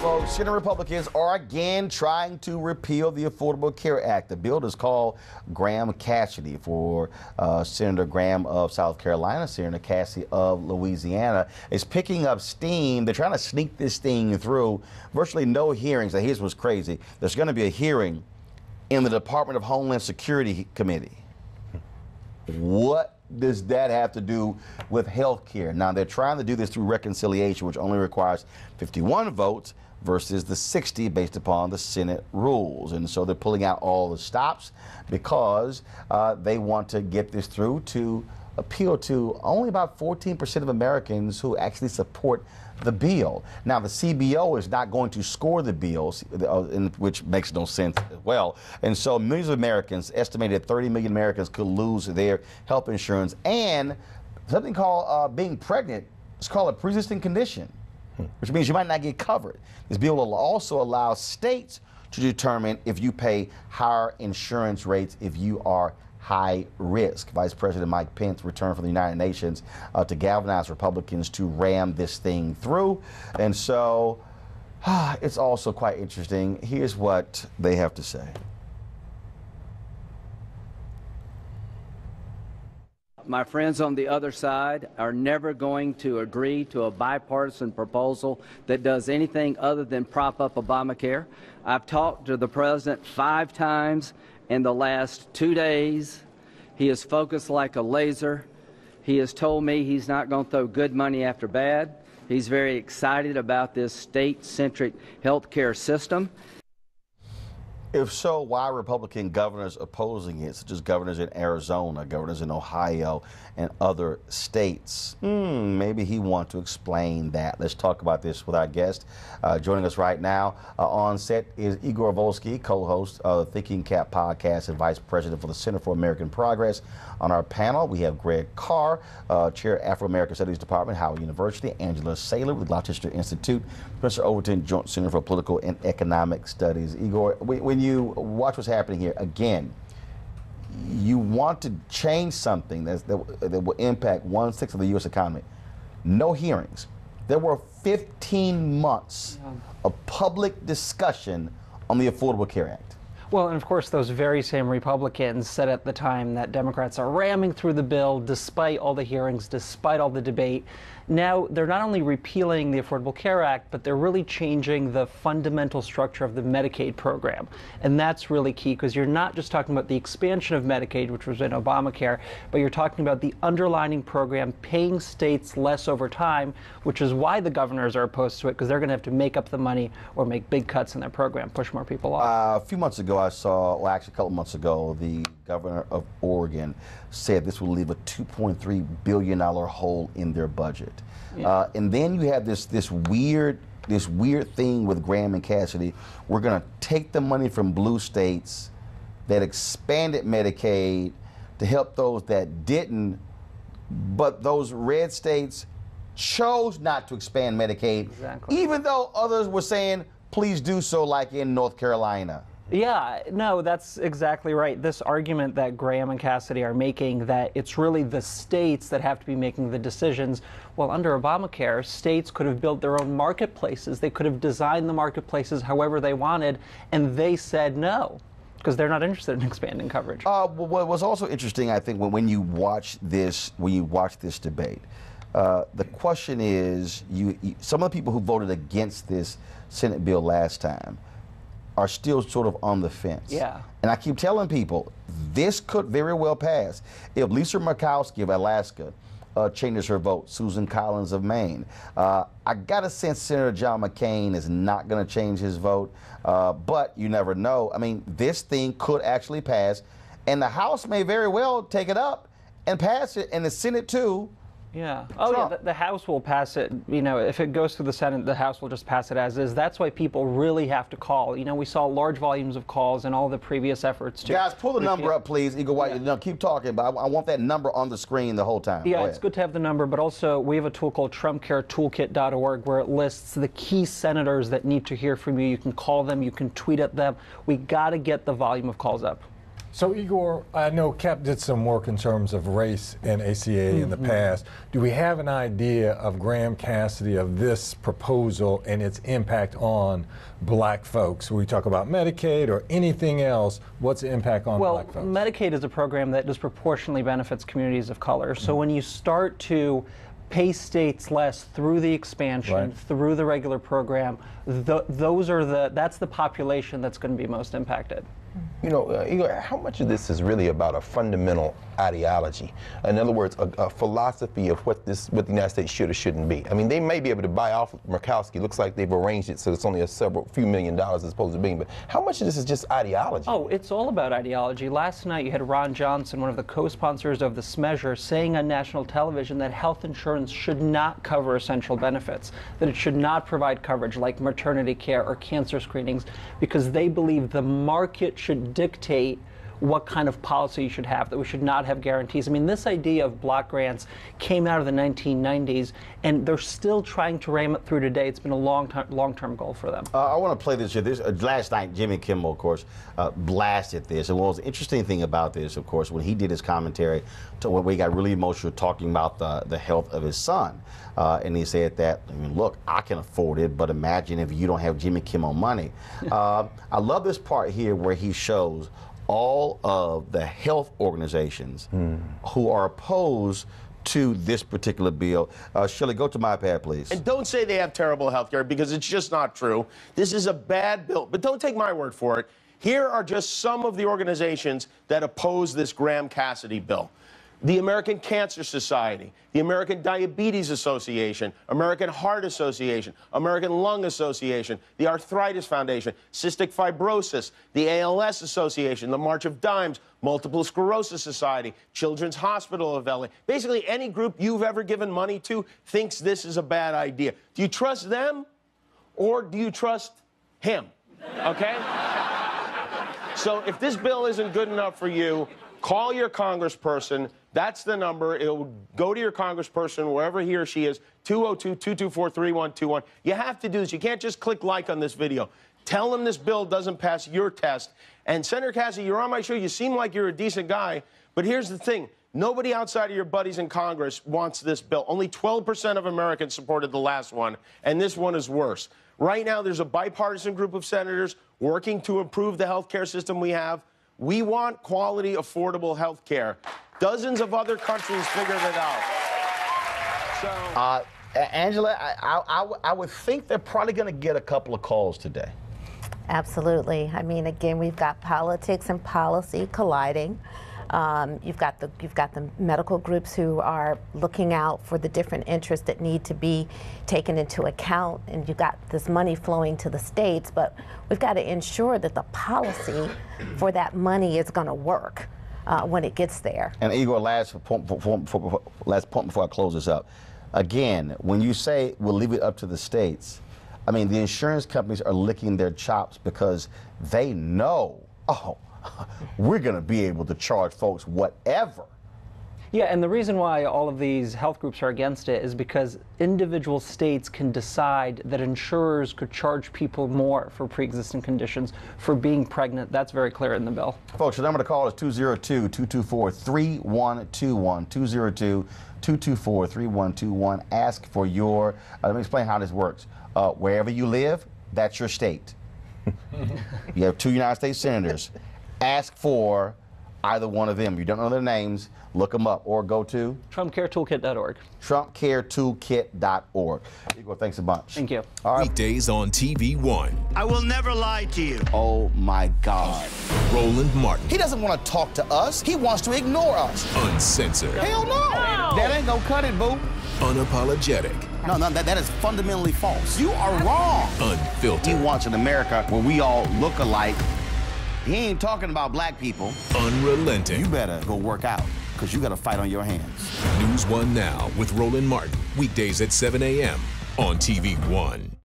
folks, Senate Republicans are again trying to repeal the Affordable Care Act. The bill is called Graham-Cassidy for Senator Graham of South Carolina, Senator Cassidy of Louisiana. It's picking up steam. They're trying to sneak this thing through. Virtually no hearings. Now, here's what's crazy. There's going to be a hearing in the Department of Homeland Security Committee. What does that have to do with health care? Now, they're trying to do this through reconciliation, which only requires 51 votes versus the 60 based upon the Senate rules. And so they're pulling out all the stops because they want to get this through to appeal to only about 14% of Americans who actually support the bill. Now, the CBO is not going to score the bills, which makes no sense as well. And so millions of Americans, estimated 30 million Americans, could lose their health insurance. And something called being pregnant is called a pre-existing condition, which means you might not get covered. This bill will also allow states to determine if you pay higher insurance rates if you are high risk. Vice President Mike Pence returned from the United Nations to galvanize Republicans to ram this thing through. And so it's also quite interesting. Here's what they have to say. My friends on the other side are never going to agree to a bipartisan proposal that does anything other than prop up Obamacare. I've talked to the president 5 times in the last 2 days. He is focused like a laser. He has told me he's not going to throw good money after bad. He's very excited about this state-centric health care system. If so, why are Republican governors opposing it, such as governors in Arizona, governors in Ohio, and other states? Maybe he wants to explain that. Let's talk about this with our guest. Joining us right now on set is Igor Volsky, co-host of the Thinking Cap podcast and vice president for the Center for American Progress. On our panel, we have Greg Carr, chair Afro-American Studies Department, Howard University, Angela Saylor with Gloucester Institute, Professor Overton, Joint Center for Political and Economic Studies. Igor, when you watch what's happening here, again, you want to change something that will impact 1/6 of the U.S. economy. No hearings. There were 15 months of public discussion on the Affordable Care Act. Well, and of course, those very same Republicans said at the time that Democrats are ramming through the bill despite all the hearings, despite all the debate. Now, they're not only repealing the Affordable Care Act, but they're really changing the fundamental structure of the Medicaid program. And that's really key, because you're not just talking about the expansion of Medicaid, which was in Obamacare, but you're talking about the underlying program paying states less over time, which is why the governors are opposed to it, because they're going to have to make up the money or make big cuts in their program, push more people off. A few months ago, I saw, well, actually a couple months ago, the governor of Oregon said this will leave a $2.3 billion hole in their budget. Yeah. And then you have this weird thing with Graham and Cassidy. We're going to take the money from blue states that expanded Medicaid to help those that didn't, but those red states chose not to expand Medicaid, even though others were saying, please do so, like in North Carolina. Yeah, no, that's exactly right. This argument that Graham and Cassidy are making, that it's really the states that have to be making the decisions. Well, under Obamacare, states could have built their own marketplaces. They could have designed the marketplaces however they wanted, and they said no, because they're not interested in expanding coverage. What was also interesting, I think, when you watch this debate, the question is, some of the people who voted against this Senate bill last time are still sort of on the fence. Yeah. And I keep telling people, this could very well pass. If Lisa Murkowski of Alaska changes her vote, Susan Collins of Maine, I got a sense Senator John McCain is not going to change his vote, but you never know. I mean, this thing could actually pass, and the House may very well take it up and pass it, and the Senate too. Yeah. Oh, yeah, the House will pass it. You know, if it goes through the Senate, the House will just pass it as is. That's why people really have to call. You know, we saw large volumes of calls in all the previous efforts to... Guys, pull the number up, please. Igor White, no, keep talking, but I want that number on the screen the whole time. Yeah, it's good to have the number, but also we have a tool called TrumpCareToolkit.org where it lists the key senators that need to hear from you. You can call them, you can tweet at them. We got to get the volume of calls up. So, Igor, I know Cap did some work in terms of race and ACA in the past. Do we have an idea of Graham-Cassidy, of this proposal and its impact on black folks? When we talk about Medicaid or anything else, what's the impact on black folks? Well, Medicaid is a program that disproportionately benefits communities of color. So when you start to pay states less through the expansion, through the regular program, that's the population that's going to be most impacted. You know, Igor, how much of this is really about a fundamental ideology? In other words, a philosophy of what the United States should or shouldn't be. I mean, they may be able to buy off Murkowski. Looks like they've arranged it so it's only a few million dollars as opposed to being. But how much of this is just ideology? Oh, it's all about ideology. Last night you had Ron Johnson, one of the co-sponsors of this measure, saying on national television that health insurance should not cover essential benefits, that it should not provide coverage like maternity care or cancer screenings, because they believe the market should dictate what kind of policy you should have, that we should not have guarantees. I mean, this idea of block grants came out of the 1990s, and they're still trying to ram it through today. It's been a long-term goal for them. I want to play this here. Last night, Jimmy Kimmel, of course, blasted this. And what was the interesting thing about this, of course, when he did his commentary, to where he got really emotional talking about the health of his son. And he said that, I mean, look, I can afford it, but imagine if you don't have Jimmy Kimmel money. I love this part here where he shows all of the health organizations who are opposed to this particular bill. Shirley, go to my iPad, please. And don't say they have terrible health care, because it's just not true. This is a bad bill, but don't take my word for it. Here are just some of the organizations that oppose this Graham-Cassidy bill. The American Cancer Society, the American Diabetes Association, American Heart Association, American Lung Association, the Arthritis Foundation, Cystic Fibrosis, the ALS Association, the March of Dimes, Multiple Sclerosis Society, Children's Hospital of LA. Basically, any group you've ever given money to thinks this is a bad idea. Do you trust them, or do you trust him? Okay? So if this bill isn't good enough for you, call your congressperson. That's the number. It'll go to your congressperson, wherever he or she is, 202-224-3121. You have to do this. You can't just click like on this video. Tell them this bill doesn't pass your test. And Senator Cassidy, you're on my show. You seem like you're a decent guy. But here's the thing. Nobody outside of your buddies in Congress wants this bill. Only 12% of Americans supported the last one, and this one is worse. Right now, there's a bipartisan group of senators working to improve the health care system we have. We want quality, affordable health care. Dozens of other countries figured it out. So, Angela, I would think they're probably going to get a couple of calls today. Absolutely. I mean, again, we've got politics and policy colliding. You've got the medical groups who are looking out for the different interests that need to be taken into account, and you've got this money flowing to the states, but we've got to ensure that the policy for that money is going to work when it gets there. And Igor, last point before I close this up. Again, when you say we'll leave it up to the states, I mean, the insurance companies are licking their chops because they know, oh, we're going to be able to charge folks whatever. Yeah, and the reason why all of these health groups are against it is because individual states can decide that insurers could charge people more for pre-existing conditions, for being pregnant. That's very clear in the bill. Folks, the number to call is 202-224-3121, 202-224-3121. Ask for your, let me explain how this works. Wherever you live, that's your state. You have 2 United States senators. Ask for either one of them. If you don't know their names, look them up or go to TrumpCareToolkit.org. TrumpCareToolkit.org. Igor, thanks a bunch. Thank you. All right. Weekdays on TV One. I will never lie to you. Oh my God. Roland Martin. He doesn't want to talk to us. He wants to ignore us. Uncensored. Hell no. That ain't gonna cut it, boo. Unapologetic. No, that is fundamentally false. You are wrong. Unfiltered. He wants an America where we all look alike. He ain't talking about black people. Unrelenting. You better go work out, because you got a fight on your hands. NewsOne Now with Roland Martin. Weekdays at 7 a.m. on TV One.